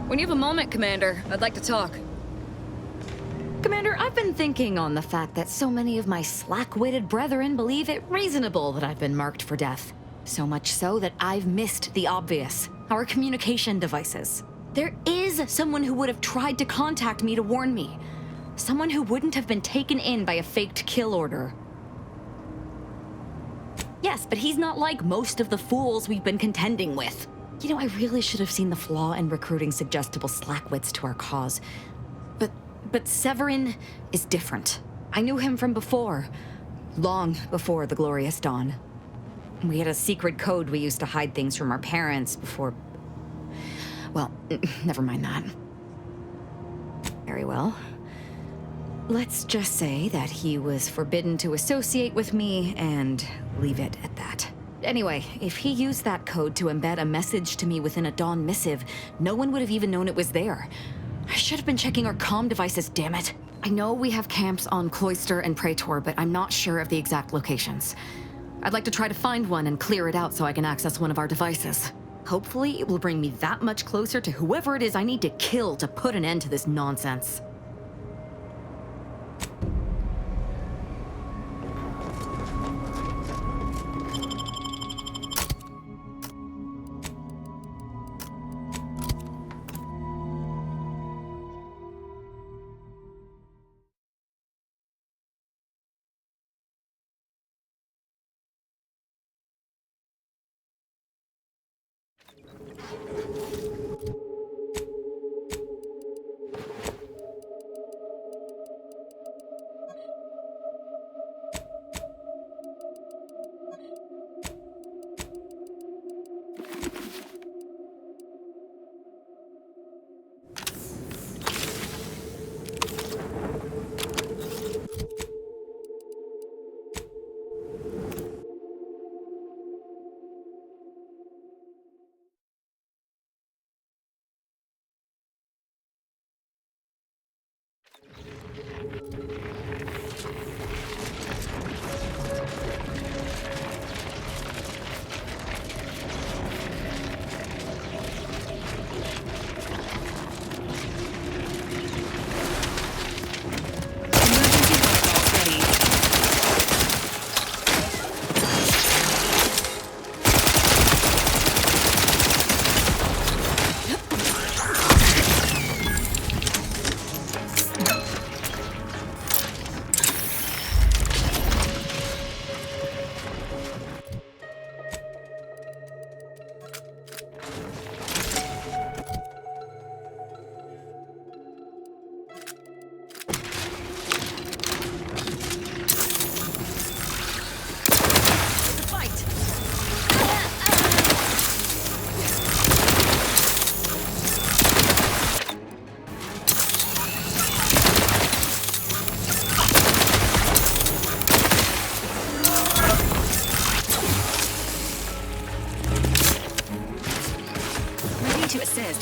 When you have a moment, Commander, I'd like to talk. Commander, I've been thinking on the fact that so many of my slack-witted brethren believe it reasonable that I've been marked for death. So much so that I've missed the obvious, our communication devices. There is someone who would have tried to contact me to warn me. Someone who wouldn't have been taken in by a faked kill order. Yes, but he's not like most of the fools we've been contending with. You know, I really should have seen the flaw in recruiting suggestible slackwits to our cause. But Severin is different. I knew him from before. Long before the Glorious Dawn. We had a secret code we used to hide things from our parents before... Well, never mind that. Very well. Let's just say that he was forbidden to associate with me and leave it at that. Anyway, if he used that code to embed a message to me within a Dawn missive, no one would have even known it was there. I should have been checking our comm devices, damn it. I know we have camps on Cloister and Praetor, but I'm not sure of the exact locations. I'd like to try to find one and clear it out so I can access one of our devices. Hopefully, it will bring me that much closer to whoever it is I need to kill to put an end to this nonsense.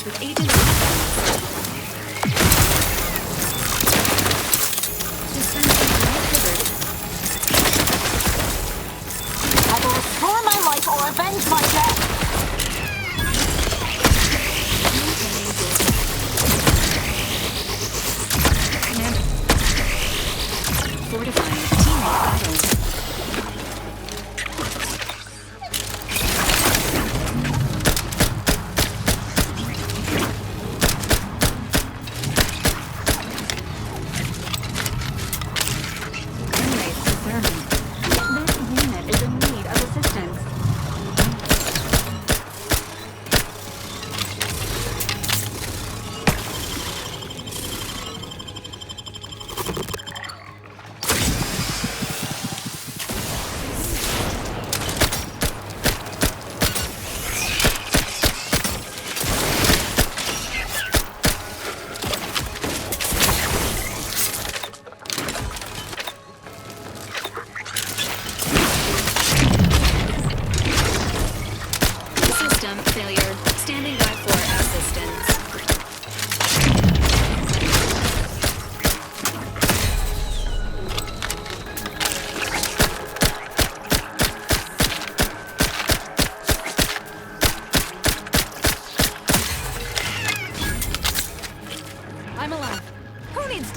With agents. I will restore my life or avenge my death! Commander. Fortifying teammate battle. Failure. Standing by for assistance.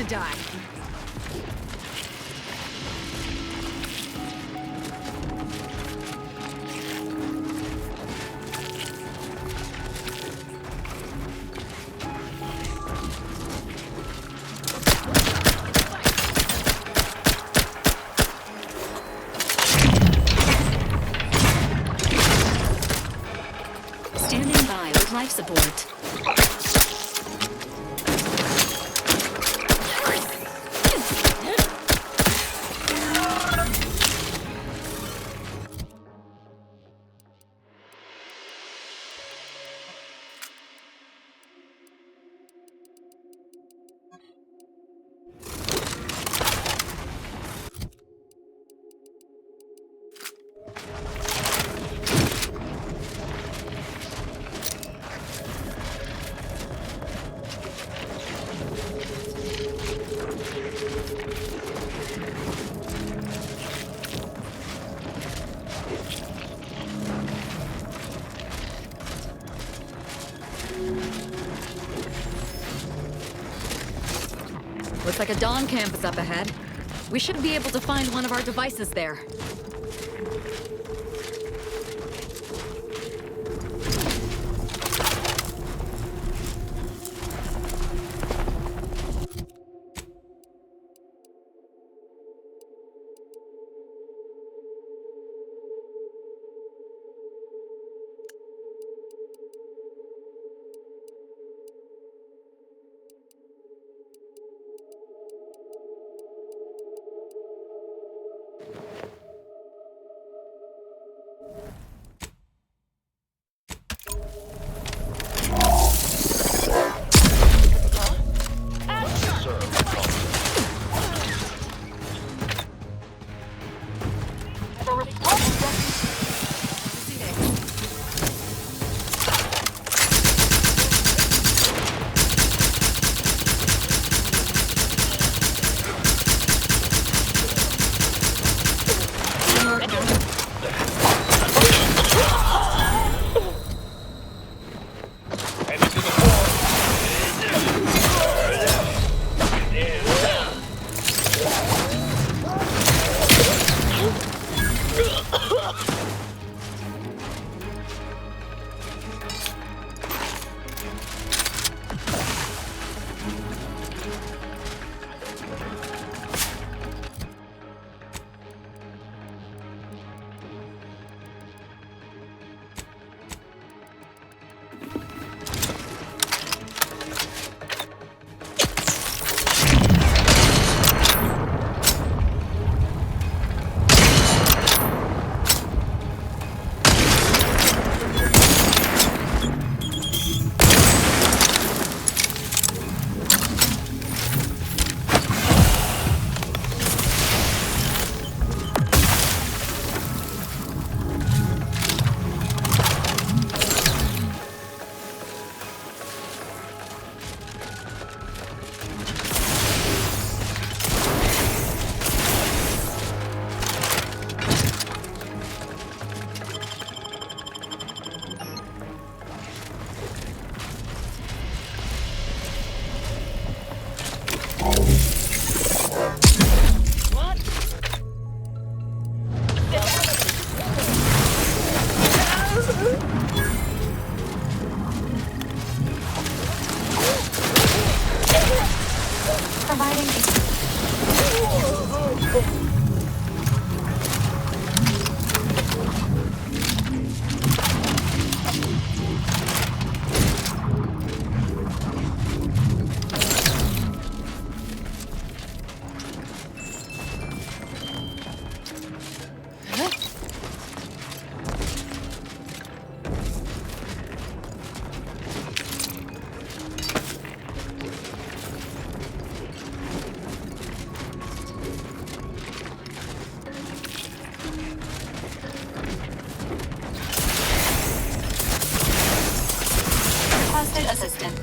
to die. Standing by with life support. Looks like a Dawn camp is up ahead. We should be able to find one of our devices there. The response assistant.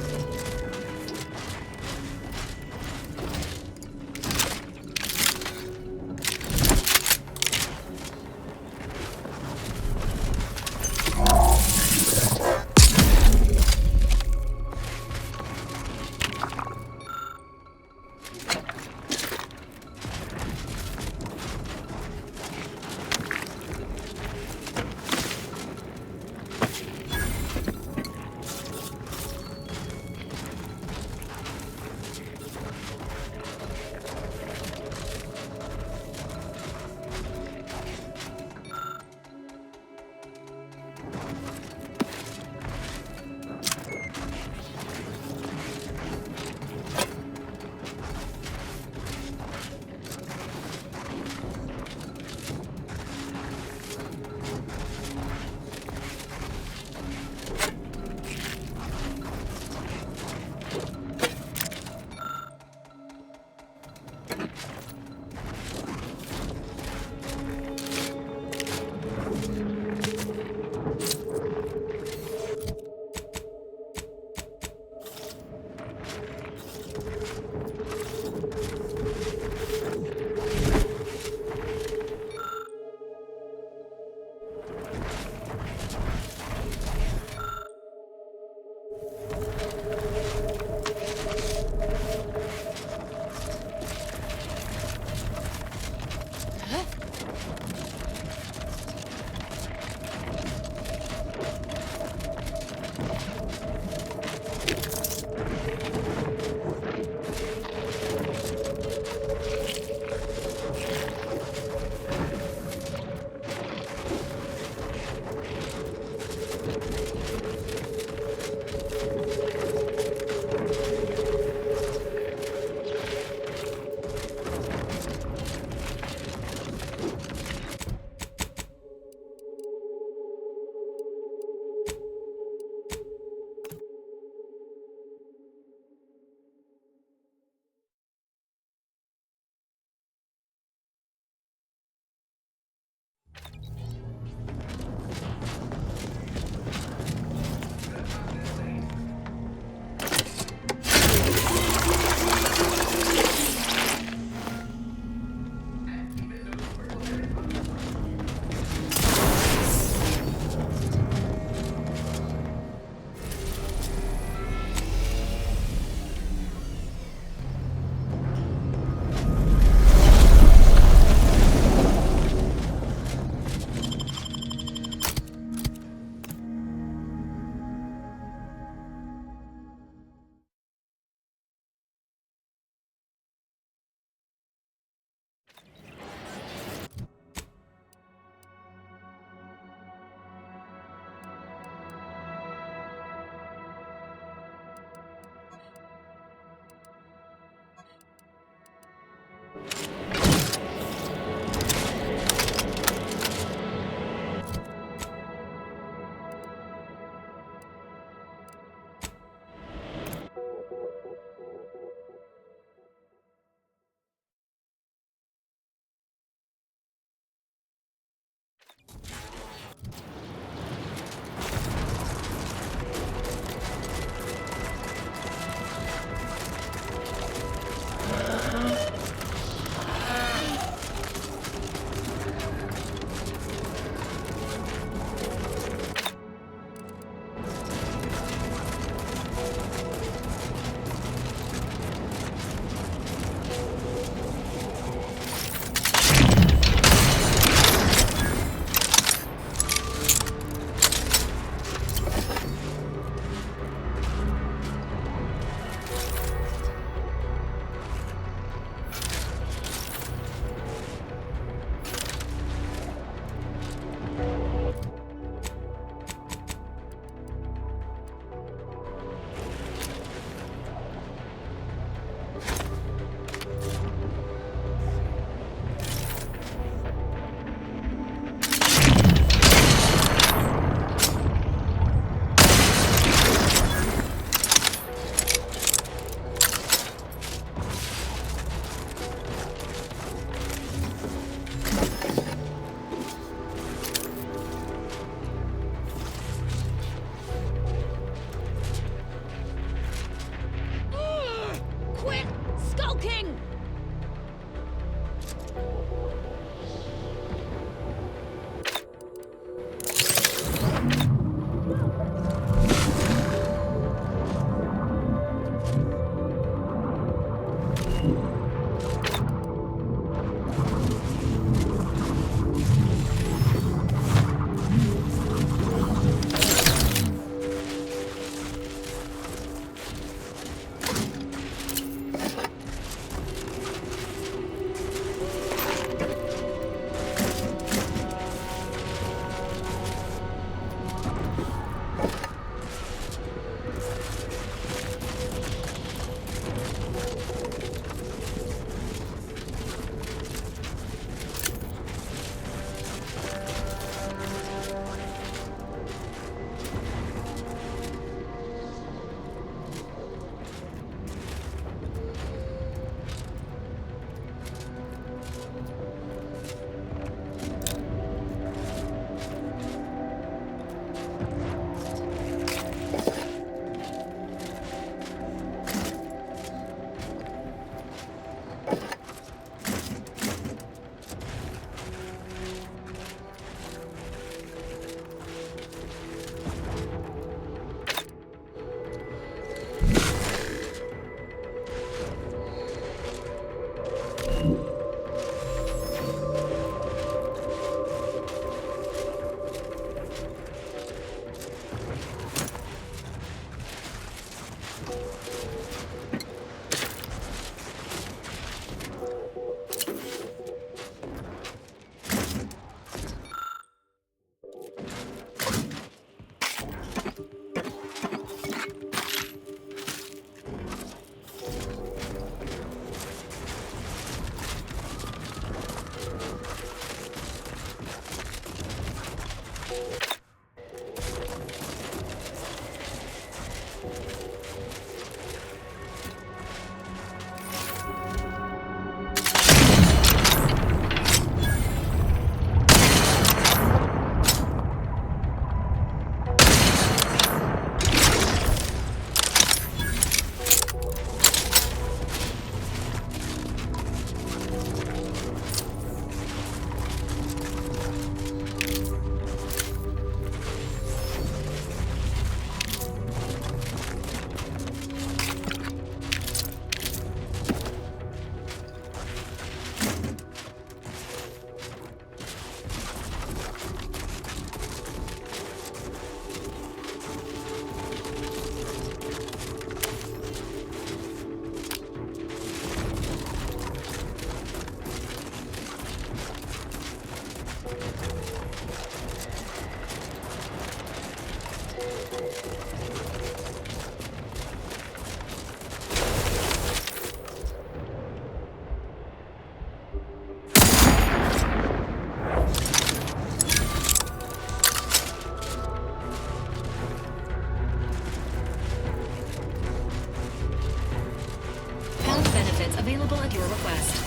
Available at your request.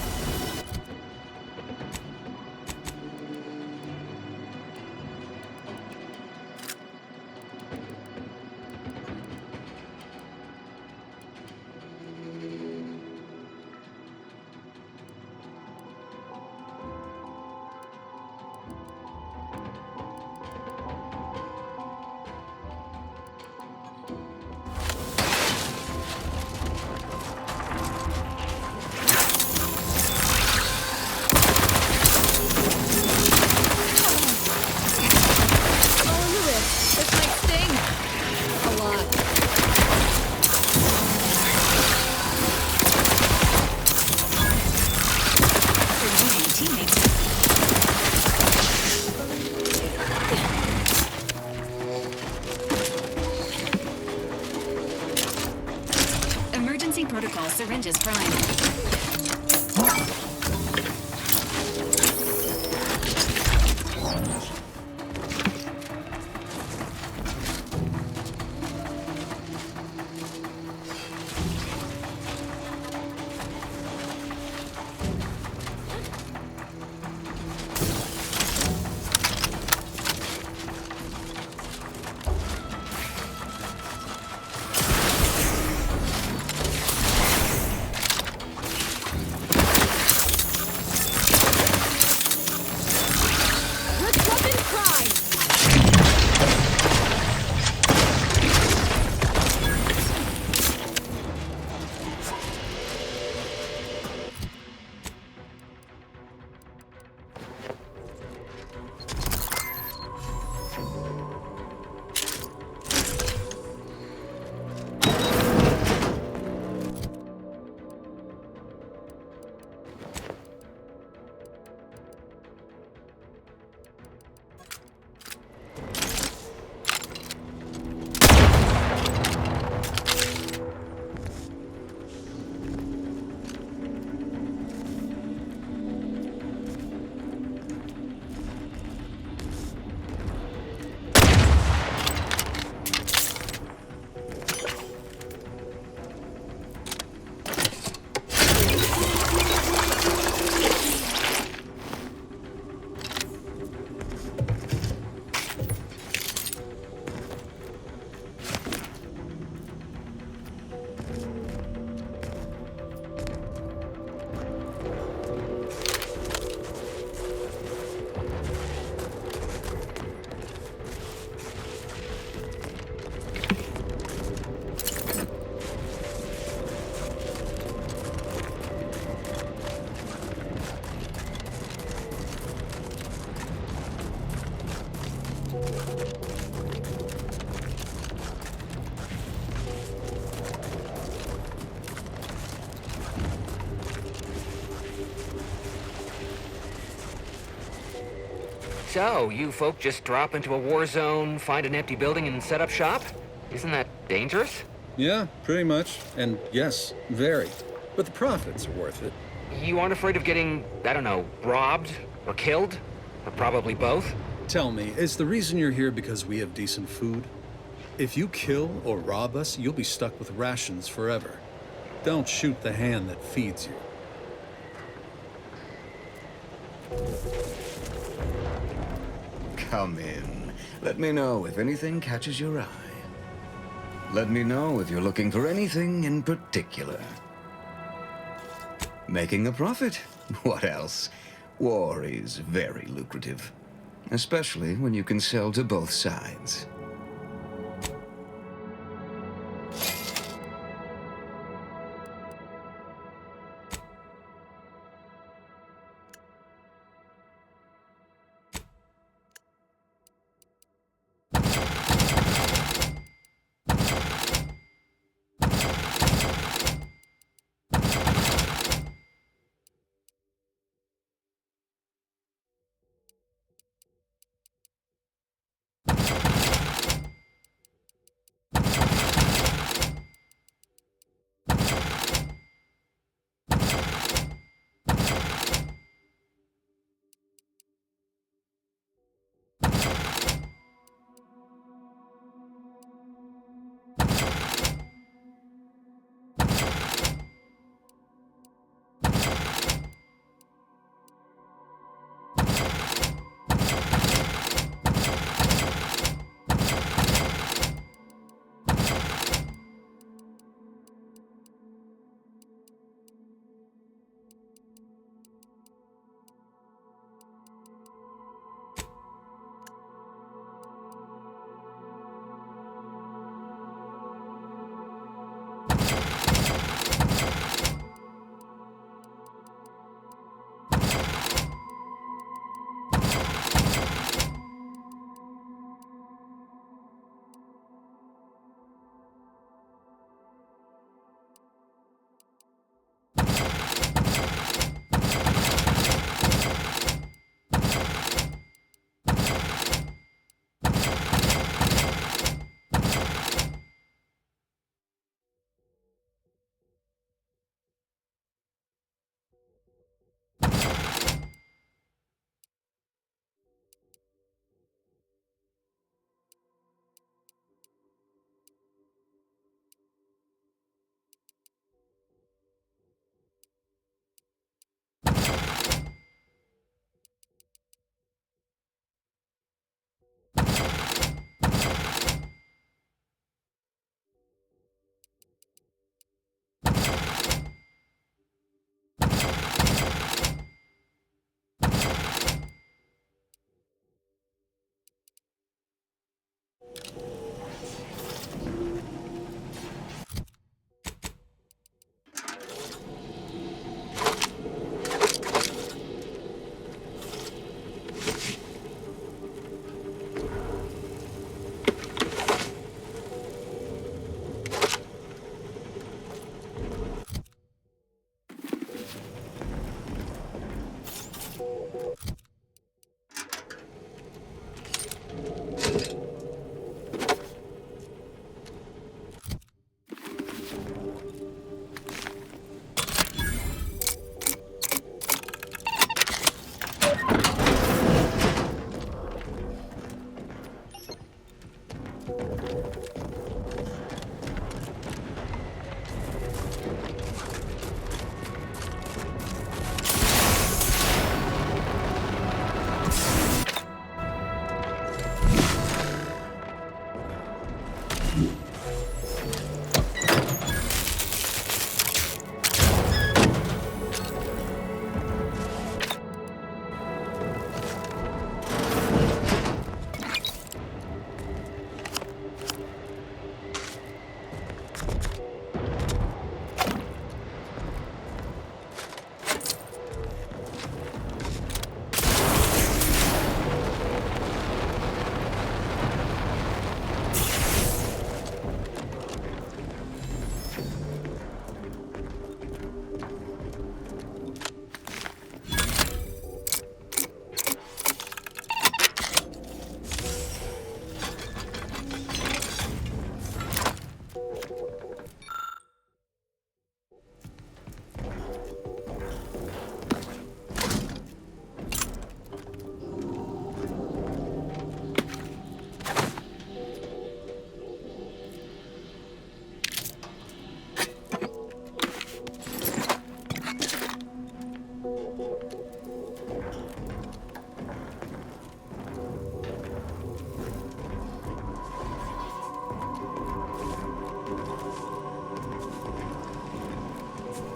Emergency protocol syringes prime. So, you folk just drop into a war zone, find an empty building, and set up shop? Isn't that dangerous? Yeah, pretty much. And yes, very. But the profits are worth it. You aren't afraid of getting, I don't know, robbed? Or killed? Or probably both? Tell me, is the reason you're here because we have decent food? If you kill or rob us, you'll be stuck with rations forever. Don't shoot the hand that feeds you. Come in. Let me know if anything catches your eye. Let me know if you're looking for anything in particular. Making a profit? What else? War is very lucrative, especially when you can sell to both sides.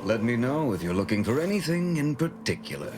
Let me know if you're looking for anything in particular.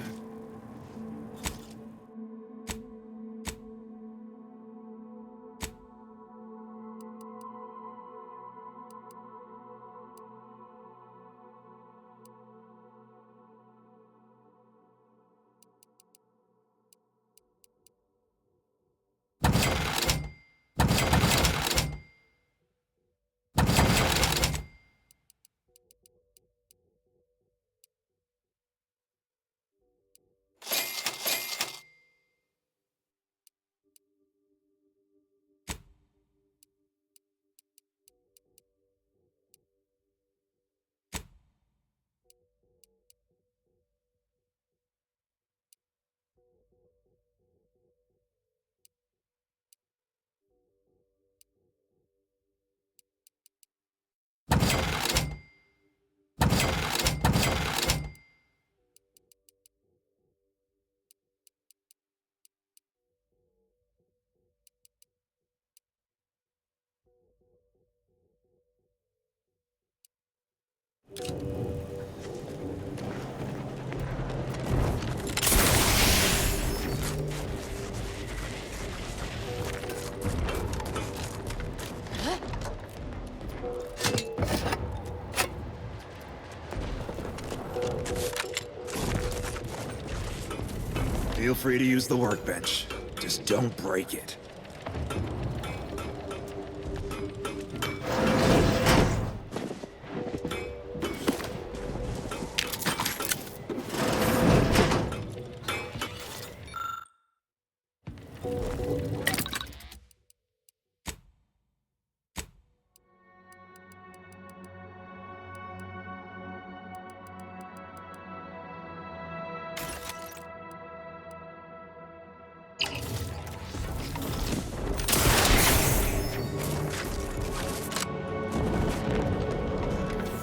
Feel free to use the workbench. Just don't break it.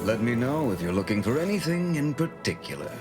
Let me know if you're looking for anything in particular.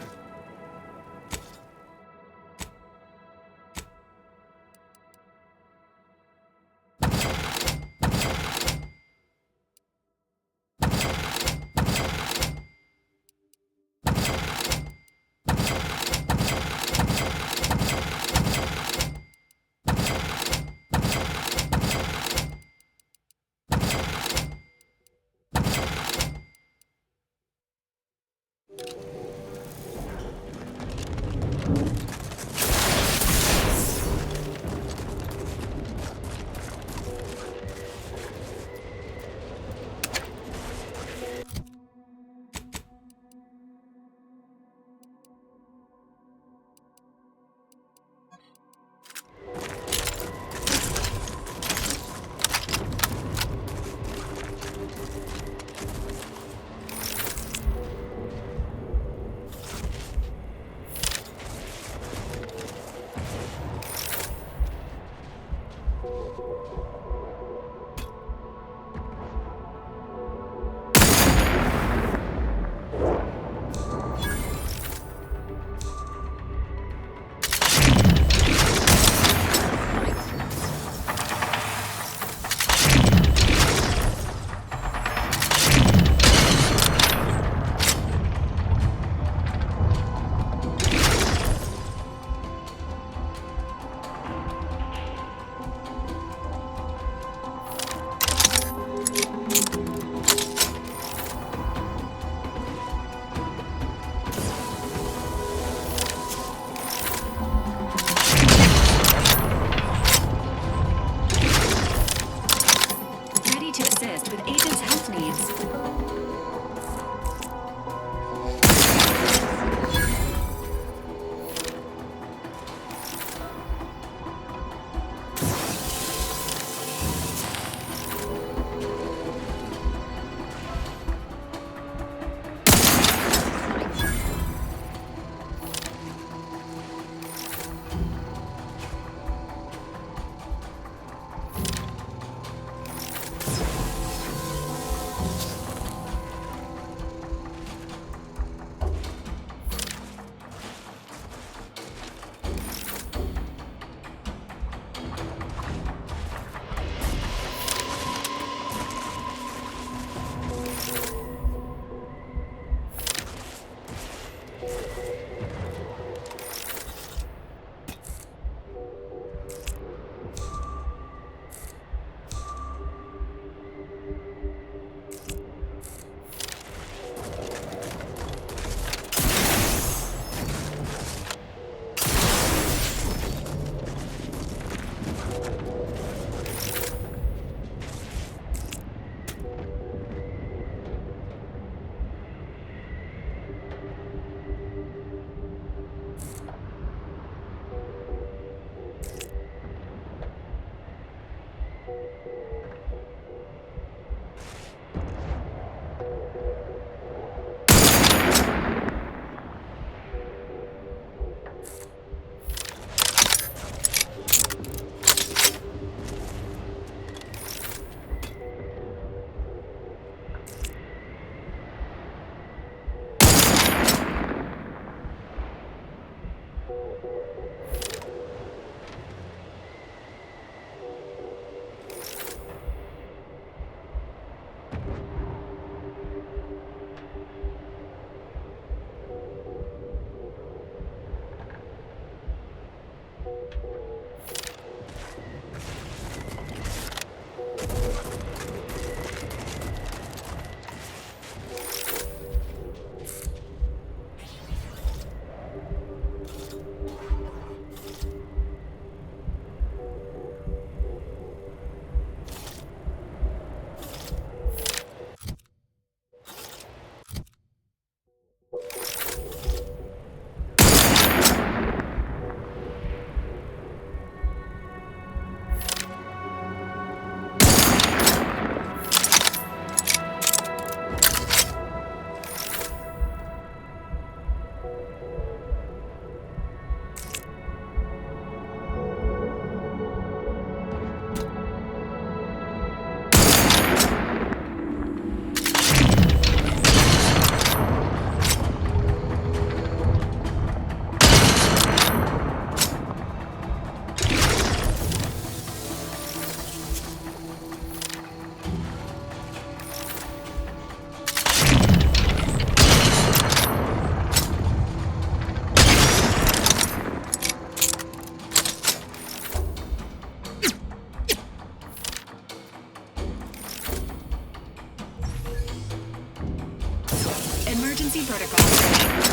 Emergency protocols ready.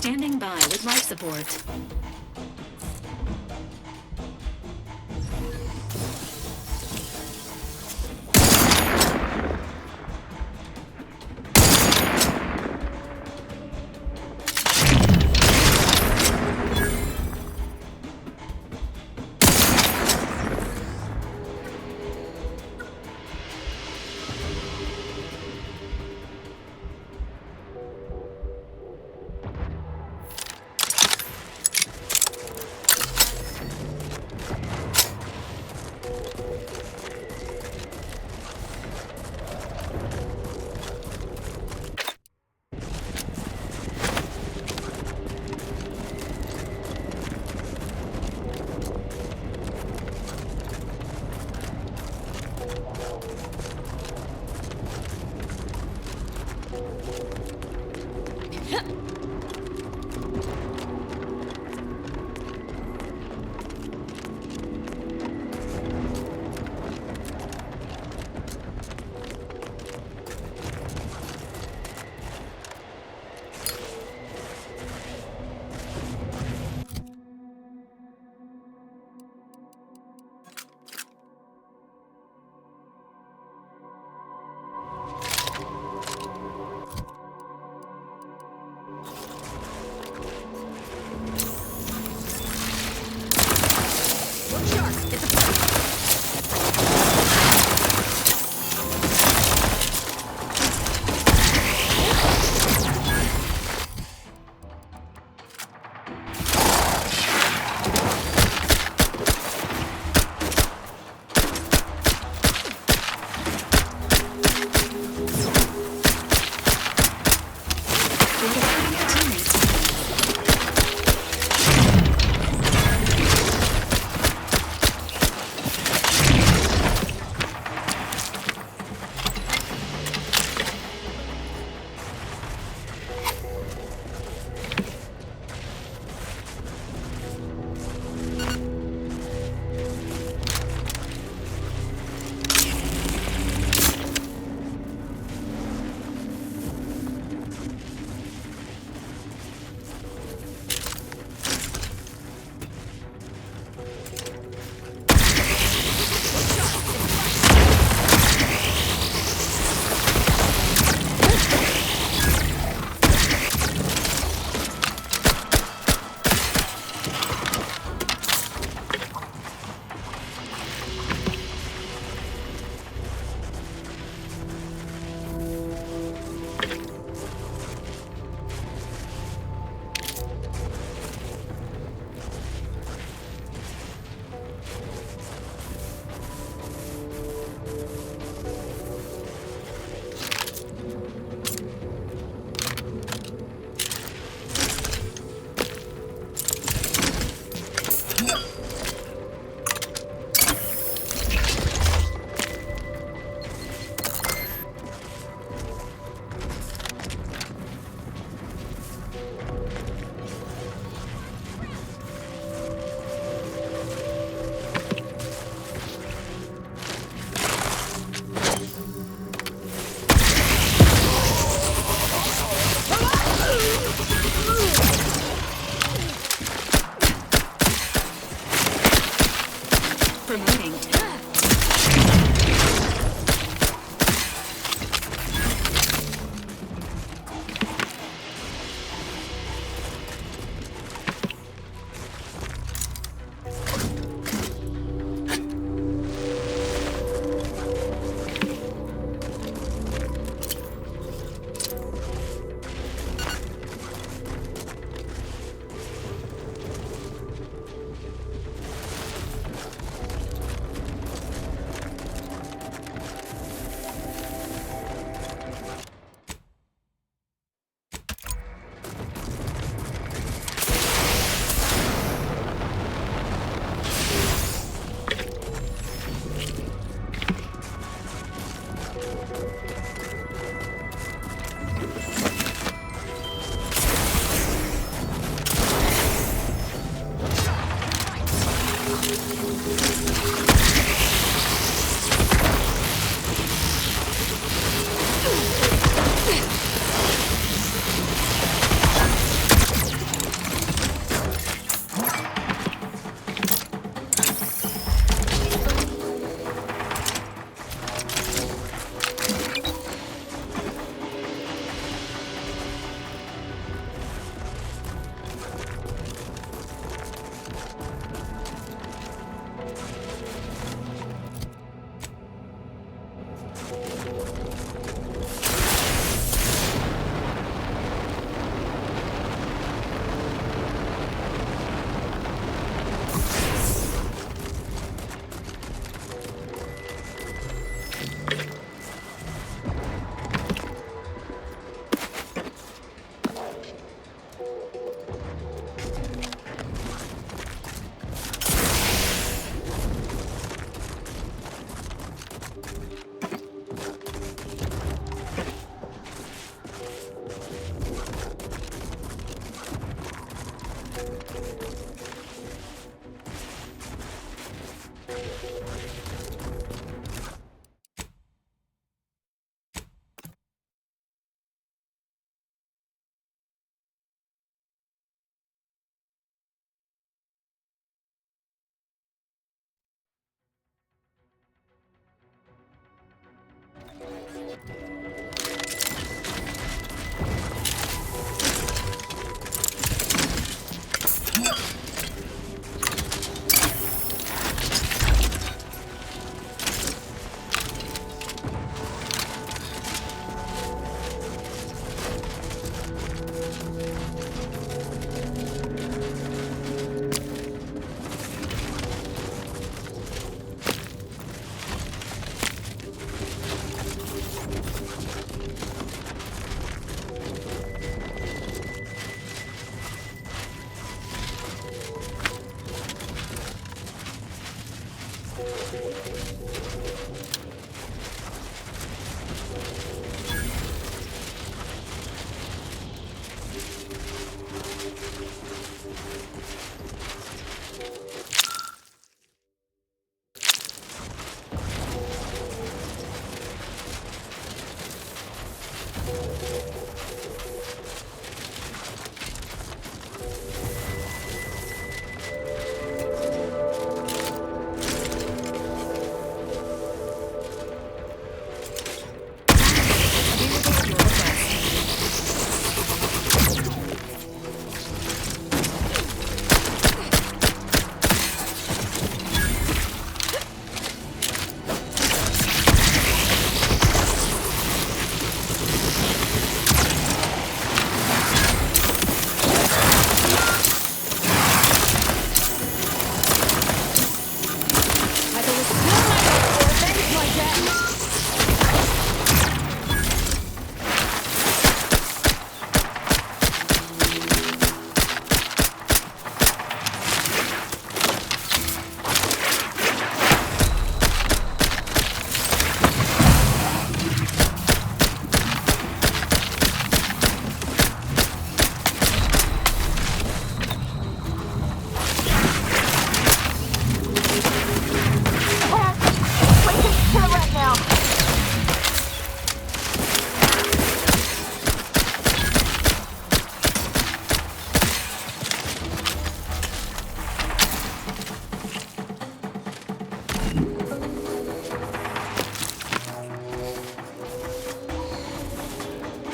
Standing by with life support.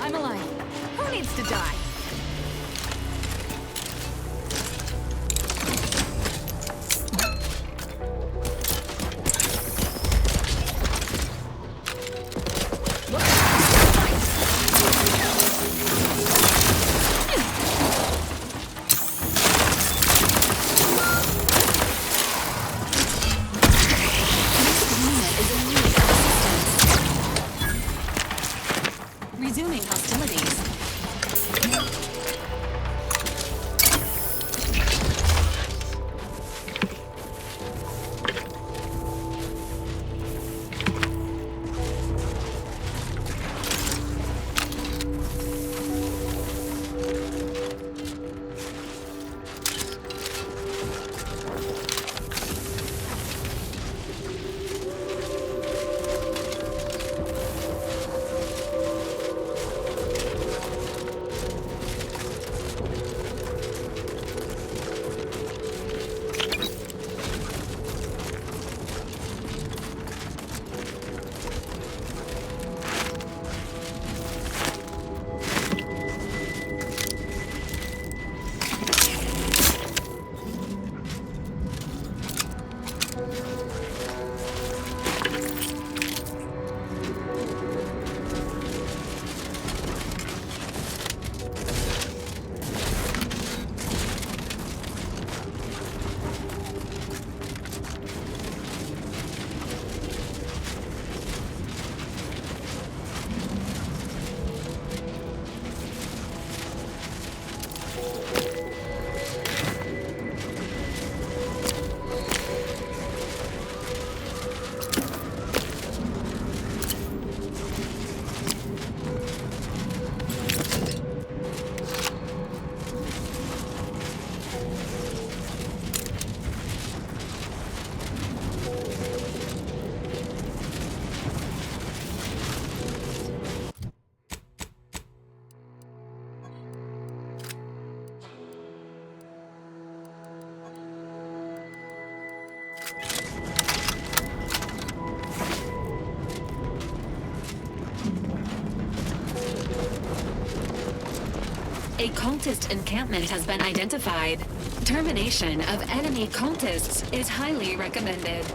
I'm alive. Who needs to die? Resuming hostilities. A cultist encampment has been identified. Termination of enemy cultists is highly recommended.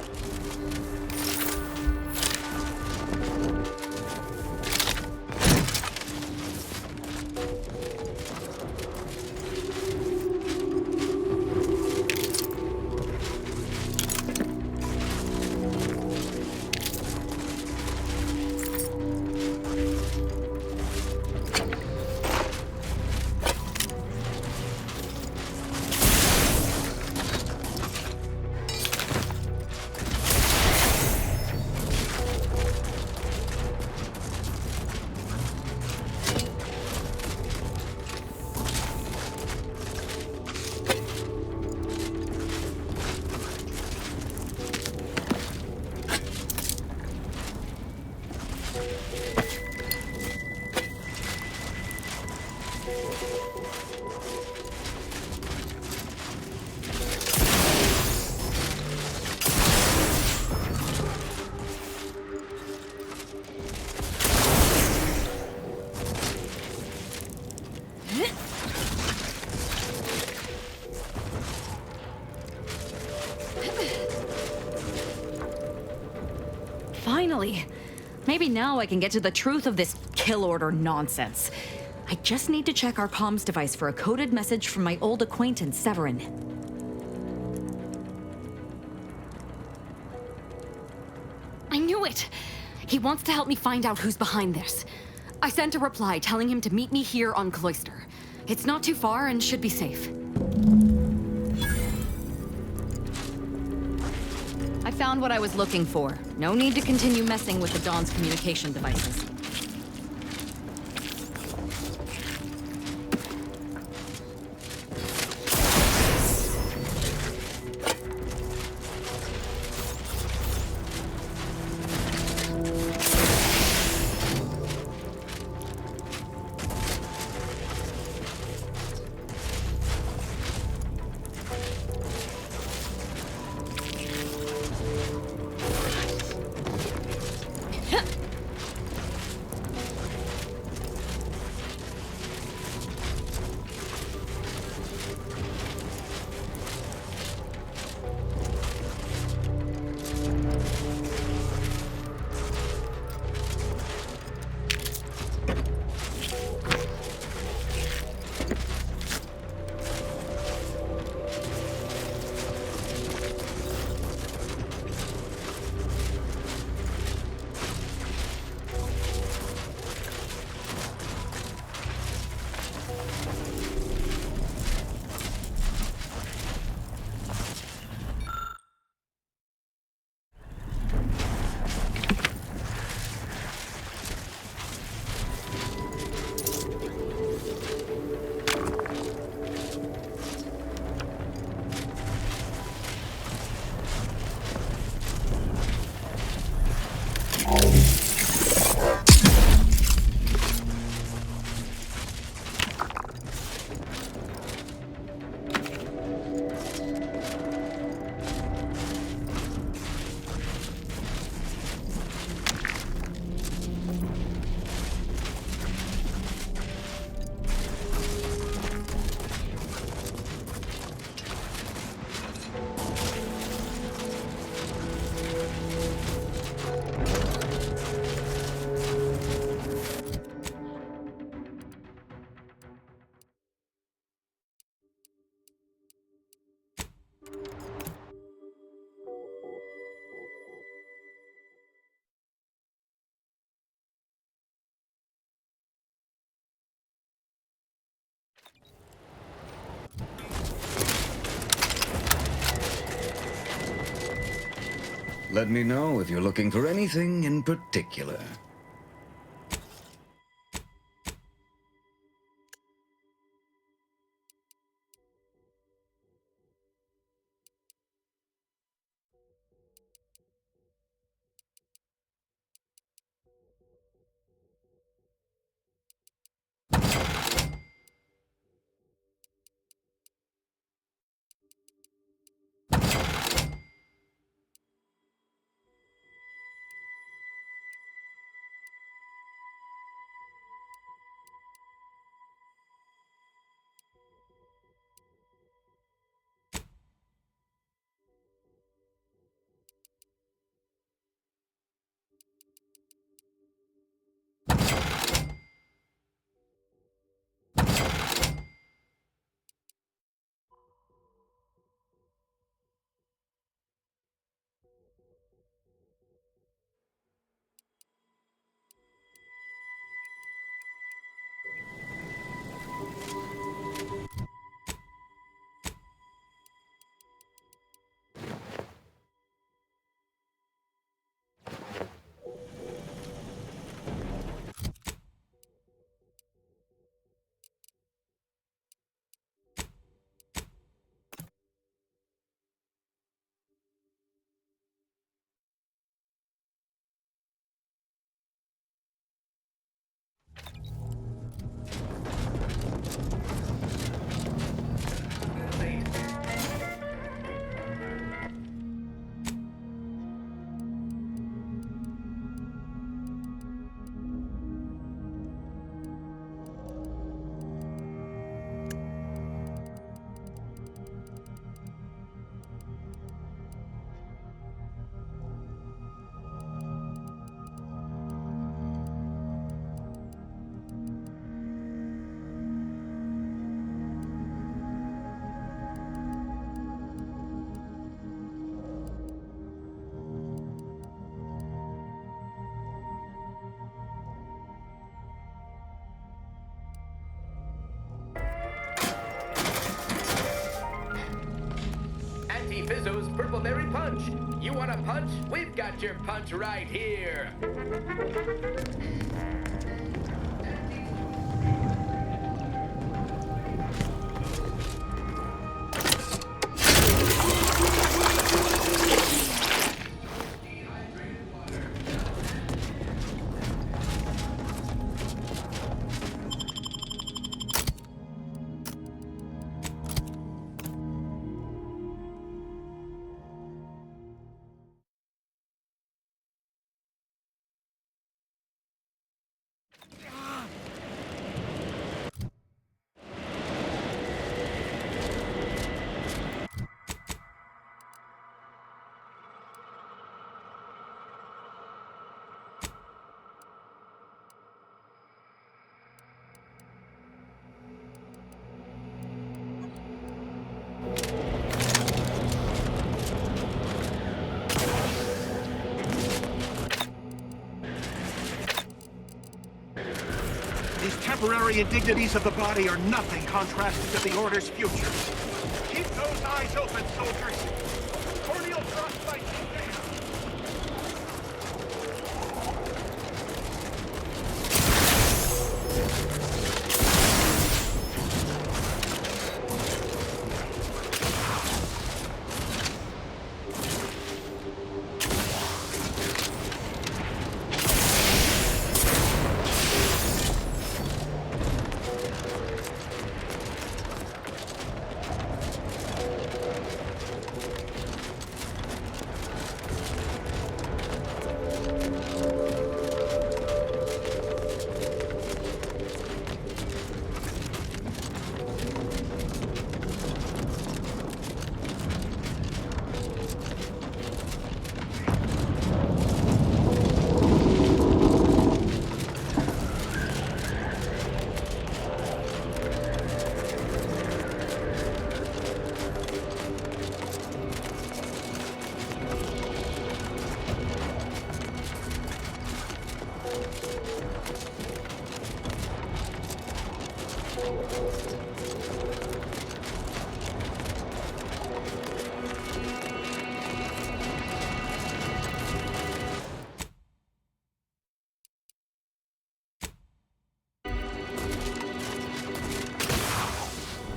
Finally! Maybe now I can get to the truth of this kill order nonsense. I just need to check our comms device for a coded message from my old acquaintance, Severin. I knew it! He wants to help me find out who's behind this. I sent a reply telling him to meet me here on Cloister. It's not too far and should be safe. I found what I was looking for. No need to continue messing with the Dawn's communication devices. Let me know if you're looking for anything in particular. Fizzo's Purple Berry Punch. You want a punch? We've got your punch right here. These temporary indignities of the body are nothing contrasted to the Order's future. Keep those eyes open, soldiers. Corneal frostbite down.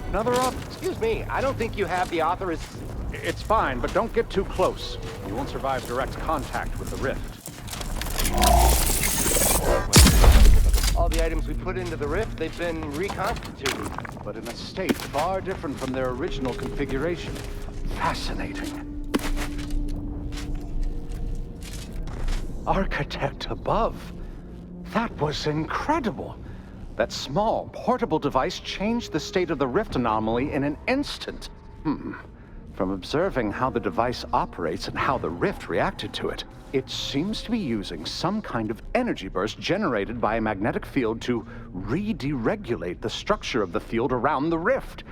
Another up? Excuse me, I don't think you have the authorization. It's fine, but don't get too close. You won't survive direct contact with the rift. All the items we put into the rift, they've been reconstituted. But in a state far different from their original configuration. Fascinating. Architect above. That was incredible. That small, portable device changed the state of the rift anomaly in an instant. From observing how the device operates and how the rift reacted to it, it seems to be using some kind of energy burst generated by a magnetic field to re-deregulate the structure of the field around the rift.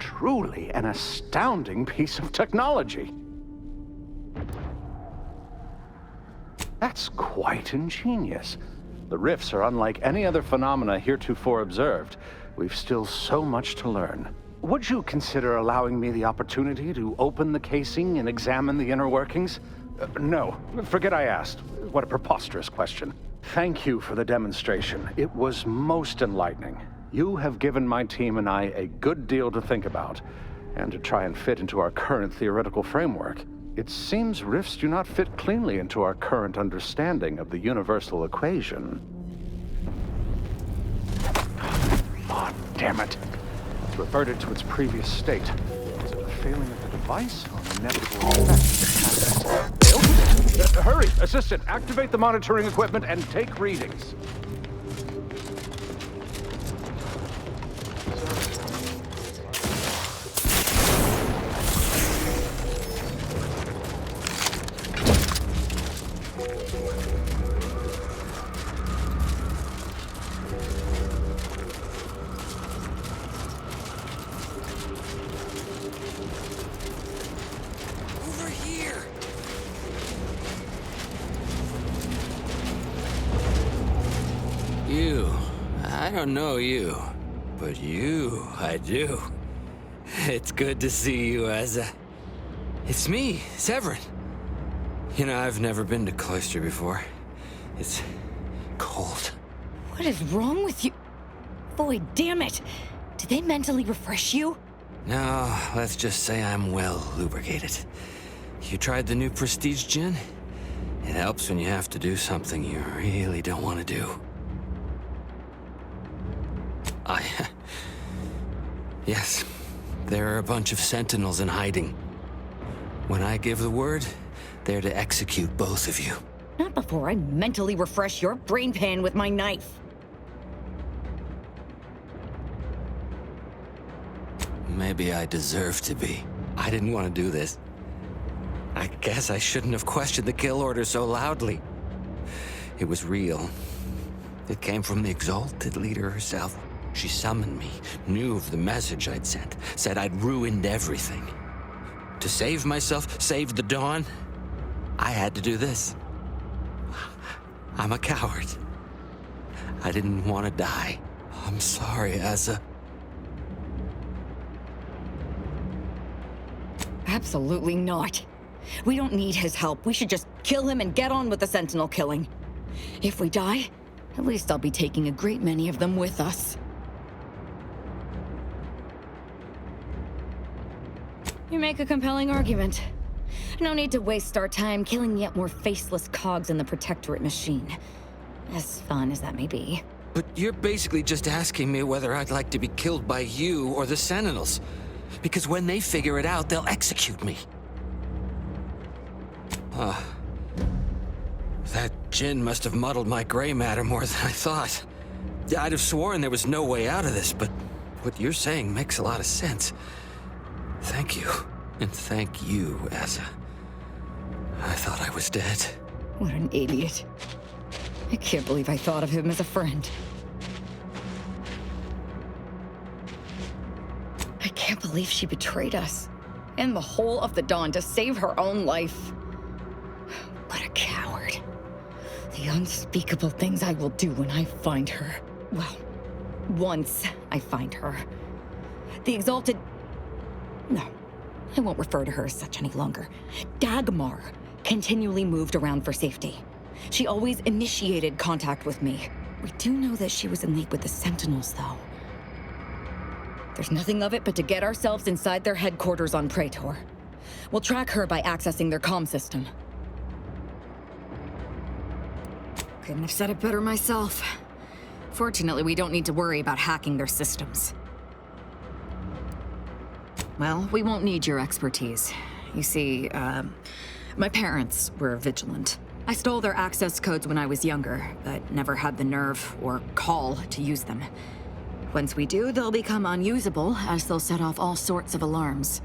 Truly an astounding piece of technology. That's quite ingenious. The rifts are unlike any other phenomena heretofore observed. We've still so much to learn. Would you consider allowing me the opportunity to open the casing and examine the inner workings? No, forget I asked. What a preposterous question. Thank you for the demonstration. It was most enlightening. You have given my team and I a good deal to think about, and to try and fit into our current theoretical framework. It seems rifts do not fit cleanly into our current understanding of the universal equation. Oh, damn it. It's reverted to its previous state. Is it a failing of the device or an inevitable effect? Hurry, assistant, activate the monitoring equipment and take readings. I don't know you, but you, I do. It's good to see you, Eza. It's me, Severin. You know, I've never been to Cloister before. It's cold. What is wrong with you? Boy, damn it! Did they mentally refresh you? No, let's just say I'm well lubricated. You tried the new Prestige gin? It helps when you have to do something you really don't want to do. Yes, there are a bunch of sentinels in hiding. When I give the word, they're to execute both of you. Not before I mentally refresh your brain pan with my knife. Maybe I deserve to be. I didn't want to do this. I guess I shouldn't have questioned the kill order so loudly. It was real. It came from the exalted leader herself. She summoned me, knew of the message I'd sent, said I'd ruined everything. To save myself, save the Dawn, I had to do this. I'm a coward. I didn't want to die. I'm sorry, Asa. Absolutely not. We don't need his help. We should just kill him and get on with the Sentinel killing. If we die, at least I'll be taking a great many of them with us. You make a compelling argument. No need to waste our time killing yet more faceless cogs in the Protectorate machine. As fun as that may be. But you're basically just asking me whether I'd like to be killed by you or the Sentinels. Because when they figure it out, they'll execute me. That gin must have muddled my gray matter more than I thought. I'd have sworn there was no way out of this, but what you're saying makes a lot of sense. Thank you. And thank you, Asa. I thought I was dead. What an idiot. I can't believe I thought of him as a friend. I can't believe she betrayed us. And the whole of the Dawn to save her own life. What a coward. The unspeakable things I will do when I find her. Well, once I find her. The exalted... No, I won't refer to her as such any longer. Dagmar continually moved around for safety. She always initiated contact with me. We do know that she was in league with the Sentinels, though. There's nothing of it but to get ourselves inside their headquarters on Praetor. We'll track her by accessing their comm system. Couldn't have said it better myself. Fortunately, we don't need to worry about hacking their systems. Well, we won't need your expertise. You see, my parents were vigilant. I stole their access codes when I was younger, but never had the nerve or call to use them. Once we do, they'll become unusable, as they'll set off all sorts of alarms.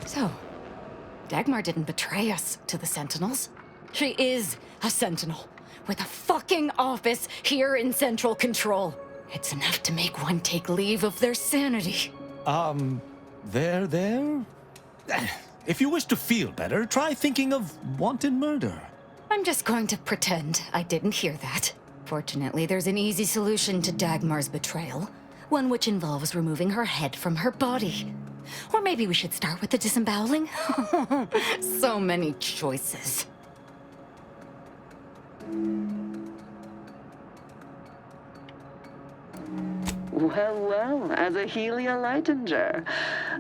So, Dagmar didn't betray us to the Sentinels. She is a Sentinel, with a fucking office here in Central Control. It's enough to make one take leave of their sanity. There? If you wish to feel better, try thinking of wanted murder. I'm just going to pretend I didn't hear that. Fortunately, there's an easy solution to Dagmar's betrayal. One which involves removing her head from her body. Or maybe we should start with the disemboweling? So many choices. Well, as a Helia Leitinger,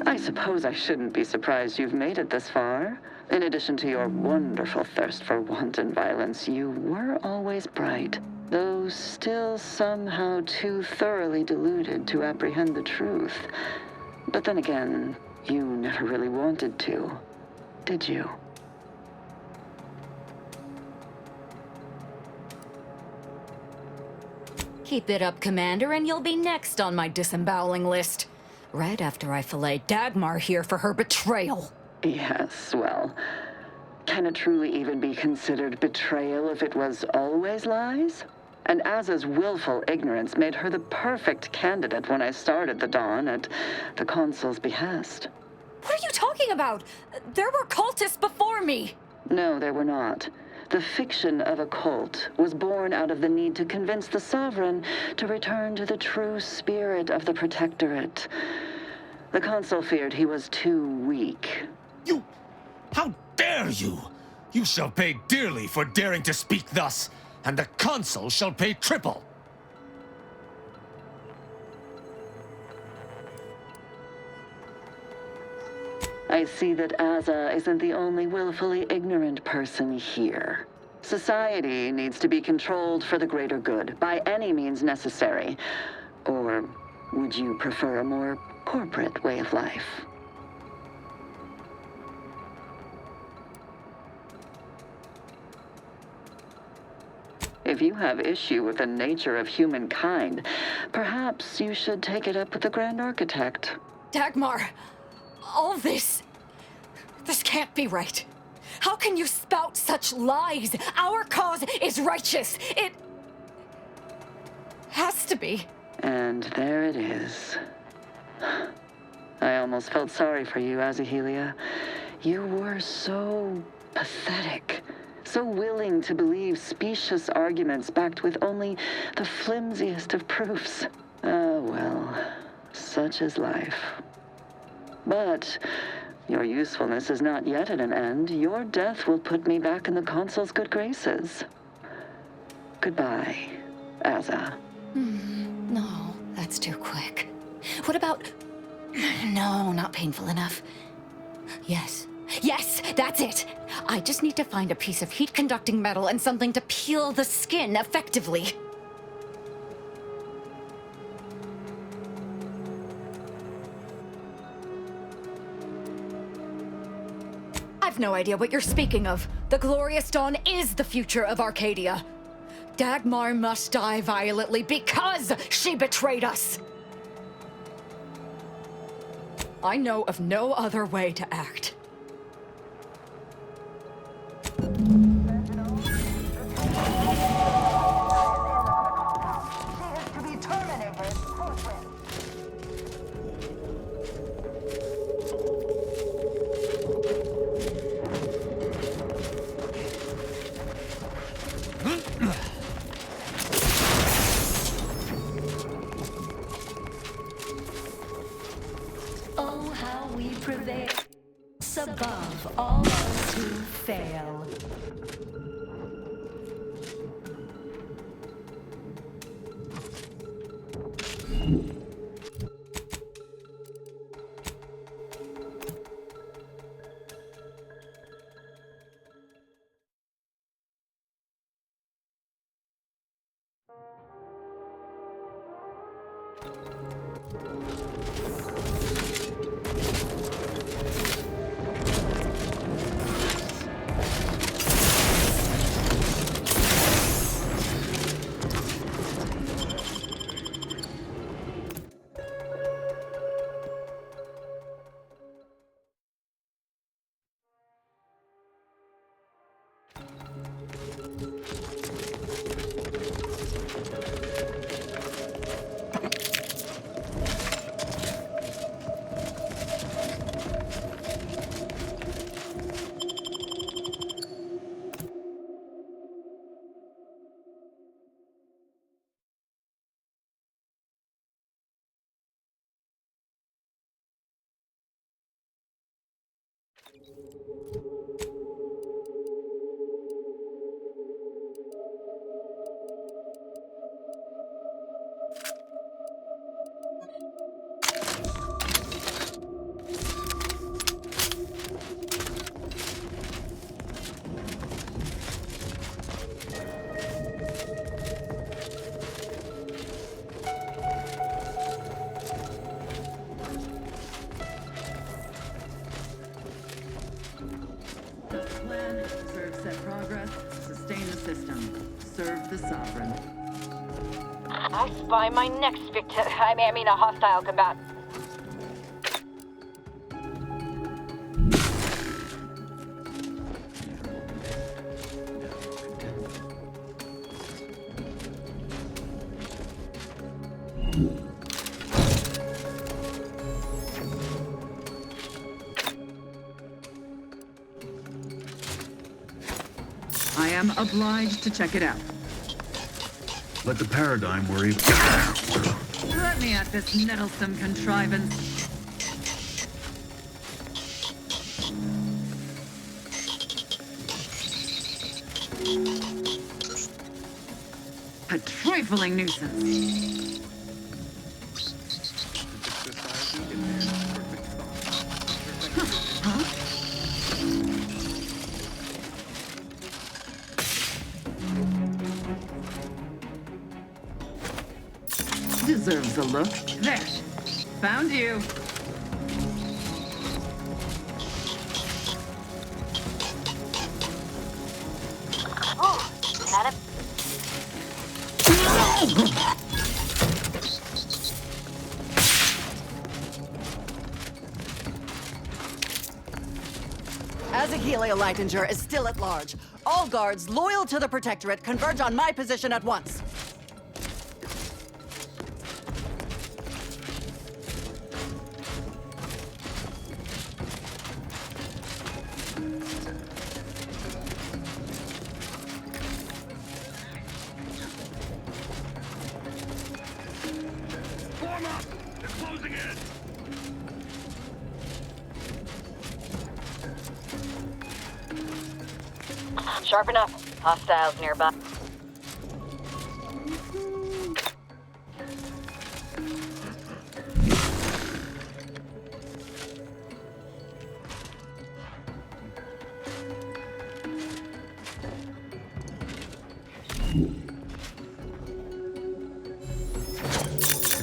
I suppose I shouldn't be surprised you've made it this far. In addition to your wonderful thirst for wanton violence, you were always bright, though still somehow too thoroughly deluded to apprehend the truth. But then again, you never really wanted to, did you? Keep it up, Commander, and you'll be next on my disemboweling list. Right after I fillet Dagmar here for her betrayal. Yes, well, can it truly even be considered betrayal if it was always lies? And Aza's willful ignorance made her the perfect candidate when I started the Dawn at the Consul's behest. What are you talking about? There were cultists before me. No, there were not. The fiction of a cult was born out of the need to convince the Sovereign to return to the true spirit of the Protectorate. The Consul feared he was too weak. You... How dare you? You shall pay dearly for daring to speak thus, and the Consul shall pay triple. I see that Aza isn't the only willfully ignorant person here. Society needs to be controlled for the greater good, by any means necessary. Or would you prefer a more corporate way of life? If you have issue with the nature of humankind, perhaps you should take it up with the Grand Architect. Dagmar, all this can't be right. How can you spout such lies? Our cause is righteous. It has to be. And there it is. I almost felt sorry for you, Azahelia. You were so pathetic. So willing to believe specious arguments backed with only the flimsiest of proofs. Ah, well, such is life. But your usefulness is not yet at an end. Your death will put me back in the Consul's good graces. Goodbye, Aza. No, that's too quick. What about... No, not painful enough. Yes, that's it. I just need to find a piece of heat-conducting metal and something to peel the skin effectively. I've no idea what you're speaking of. The Glorious Dawn is the future of Arcadia. Dagmar must die violently because she betrayed us. I know of no other way to act. Oh, how we prevail above all else who fail. Plan, serve set progress, sustain the system, serve the Sovereign. I spy my next victim. I mean, a hostile combatant. I am obliged to check it out. Let the paradigm worry. Let me at this nettlesome contrivance. A trifling nuisance. Deserves a look. There. Found you. Oh, not a... Azahelia Leitinger is still at large. All guards loyal to the Protectorate converge on my position at once. Form up! They're closing in! Sharp enough. Hostiles nearby.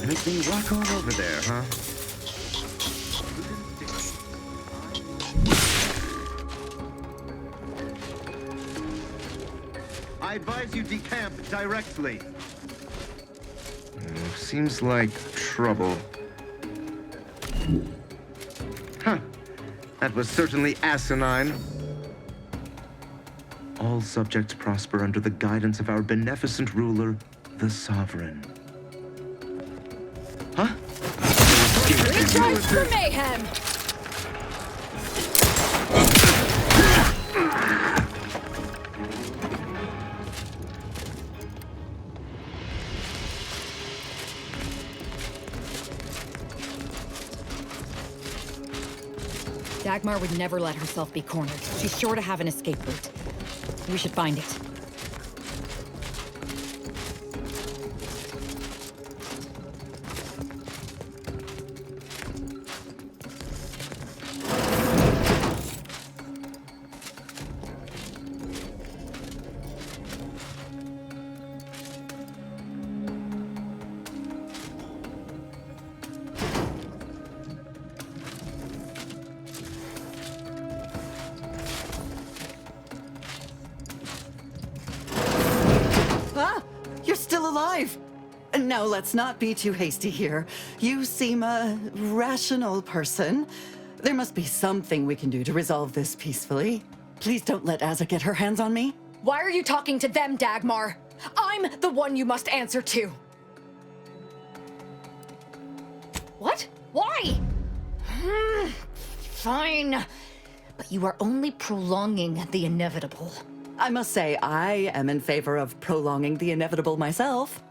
Make things rock all over there, huh? I advise you decamp directly. Seems like trouble. Huh. That was certainly asinine. All subjects prosper under the guidance of our beneficent ruler, the Sovereign. Huh? Reach for mayhem! Dagmar would never let herself be cornered. She's sure to have an escape route. We should find it. You're still alive! Now, let's not be too hasty here. You seem a rational person. There must be something we can do to resolve this peacefully. Please don't let Azza get her hands on me. Why are you talking to them, Dagmar? I'm the one you must answer to. What? Why? Fine. But you are only prolonging the inevitable. I must say, I am in favor of prolonging the inevitable myself.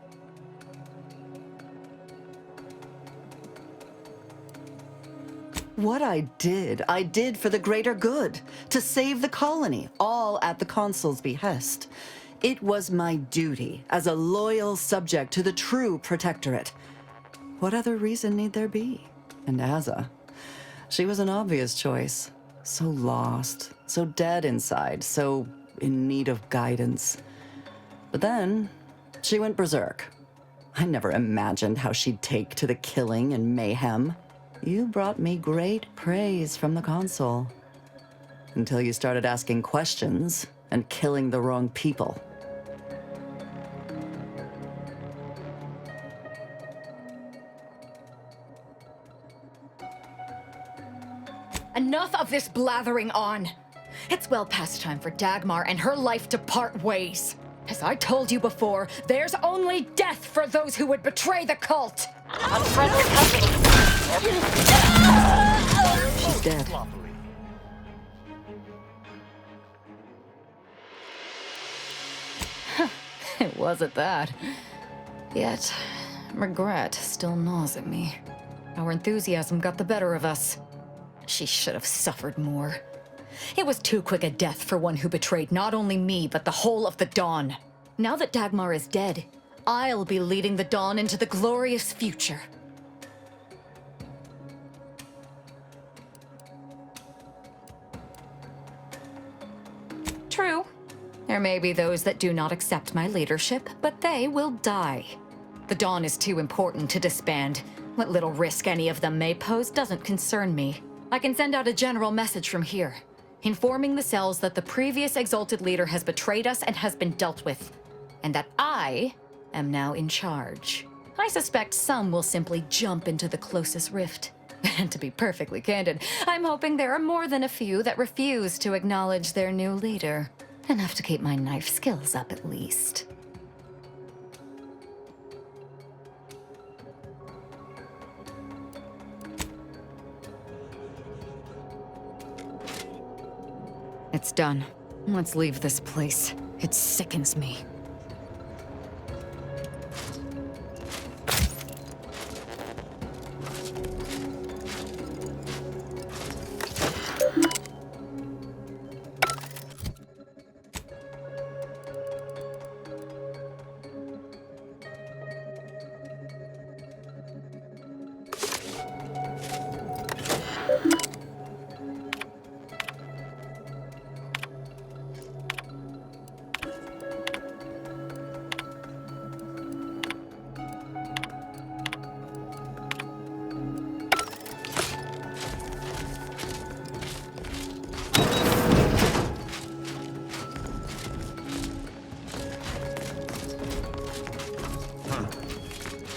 What I did for the greater good, to save the colony, all at the Consul's behest. It was my duty as a loyal subject to the true Protectorate. What other reason need there be? And Azza, she was an obvious choice. So lost, so dead inside, so in need of guidance. But then, she went berserk. I never imagined how she'd take to the killing and mayhem. You brought me great praise from the Consul. Until you started asking questions and killing the wrong people. Enough of this blathering on. It's well past time for Dagmar and her life to part ways. As I told you before, there's only death for those who would betray the cult. Unfriendly company. She's dead. It was at that. Yet, regret still gnaws at me. Our enthusiasm got the better of us. She should have suffered more. It was too quick a death for one who betrayed not only me, but the whole of the Dawn. Now that Dagmar is dead, I'll be leading the Dawn into the glorious future. True. There may be those that do not accept my leadership, but they will die. The Dawn is too important to disband. What little risk any of them may pose doesn't concern me. I can send out a general message from here, informing the cells that the previous Exalted Leader has betrayed us and has been dealt with, and that I am now in charge. I suspect some will simply jump into the closest rift. And to be perfectly candid, I'm hoping there are more than a few that refuse to acknowledge their new leader. Enough to keep my knife skills up at least. It's done. Let's leave this place. It sickens me.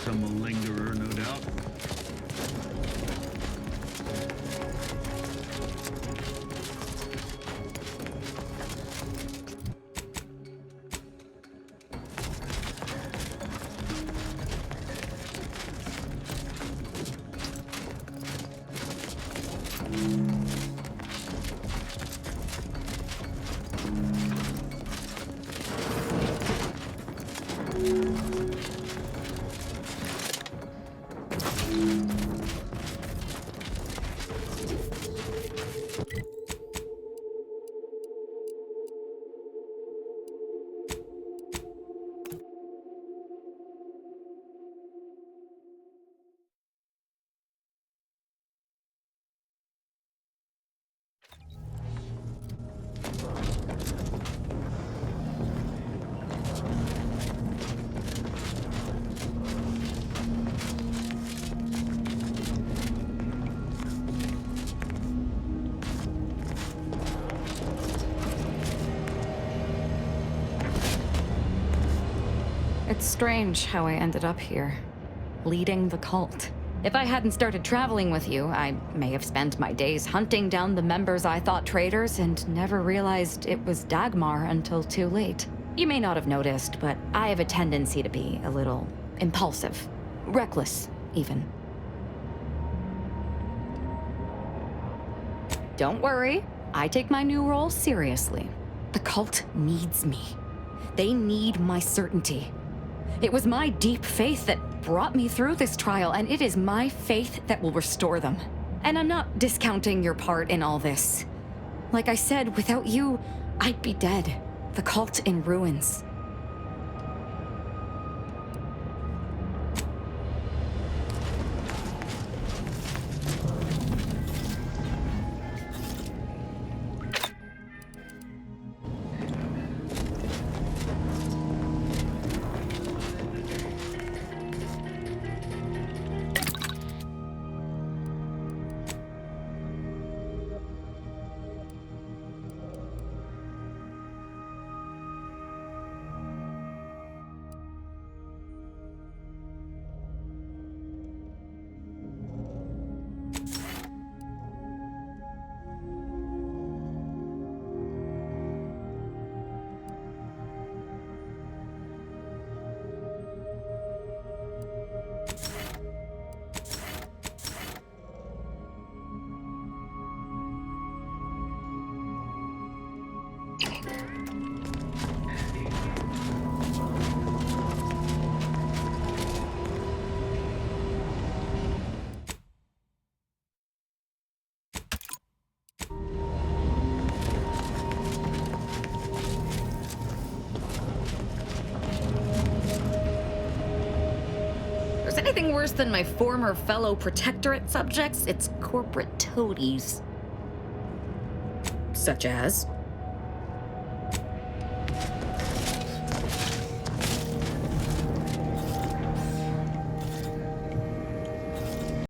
Some malingerer, no doubt. It's strange how I ended up here, leading the cult. If I hadn't started traveling with you, I may have spent my days hunting down the members I thought traitors and never realized it was Dagmar until too late. You may not have noticed, but I have a tendency to be a little impulsive, reckless, even. Don't worry, I take my new role seriously. The cult needs me. They need my certainty. It was my deep faith that brought me through this trial, and it is my faith that will restore them. And I'm not discounting your part in all this. Like I said, without you, I'd be dead. The cult in ruins. If there's anything worse than my former fellow protectorate subjects, it's corporate toadies. Such as?